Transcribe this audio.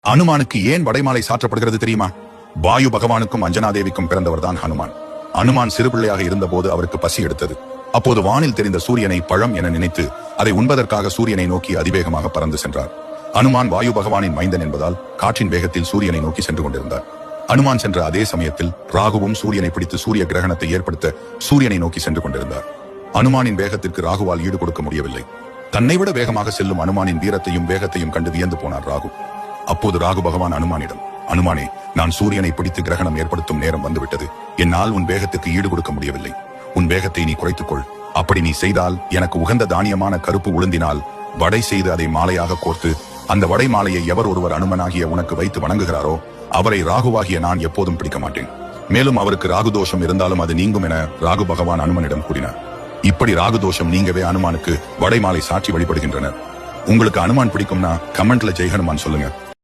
அனுமானுக்கு ஏன் வடைமாலை சாற்றப்படுகிறது தெரியுமா? வாயு பகவானுக்கும் அஞ்சனாதேவிக்கும் பிறந்தவர்தான் ஹனுமான். அனுமான் சிறுபிள்ளையாக இருந்தபோது அவருக்கு பசி எடுத்தது. அப்போது வானில் தெரிந்த சூரியனை பழம் என நினைத்து அதை உண்பதற்காக சூரியனை நோக்கி அதிவேகமாக பறந்து சென்றார். அனுமான் வாயு பகவானின் மைந்தன் என்பதால் காற்றின் வேகத்தில் சூரியனை நோக்கி சென்று கொண்டிருந்தார். அனுமான் சென்ற அதே சமயத்தில் ராகுவும் சூரியனை பிடித்து சூரிய கிரகணத்தை ஏற்படுத்த சூரியனை நோக்கி சென்று கொண்டிருந்தார். அனுமானின் வேகத்திற்கு ராகுவால் ஈடு கொடுக்க முடியவில்லை. தன்னை விட வேகமாக செல்லும் அனுமானின் வீரத்தையும் வேகத்தையும் கண்டு வியந்து போனார் ராகு. அப்போது ராகு பகவான் அனுமானிடம், அனுமானே, நான் சூரியனை பிடித்து கிரகணம் ஏற்படுத்தும் நேரம் வந்துவிட்டது. என்னால் உன் வேகத்துக்கு ஈடு கொடுக்க முடியவில்லை. உன் வேகத்தை நீ குறைத்துக்கொள். அப்படி நீ செய்தால் எனக்கு உகந்த தானியமான கருப்பு உளுந்தினால் வடை செய்து அதை மாலையாக கோர்த்து அந்த வடை மாலையை எவர் ஒருவர் அனுமனாகிய உனக்கு வைத்து வணங்குகிறாரோ அவரை ராகுவாகிய நான் எப்போதும் பிடிக்க மாட்டேன். மேலும் அவருக்கு ராகு தோஷம் இருந்தாலும் அது நீங்கும் என ராகு பகவான் அனுமனிடம் கூறினார். இப்படி ராகு தோஷம் நீங்கவே அனுமானுக்கு வடை மாலை சாட்சி வழிபடுகின்றனர். உங்களுக்கு அனுமான் பிடிக்கும்னா கமெண்ட்ல ஜெய் ஹனுமான் சொல்லுங்க.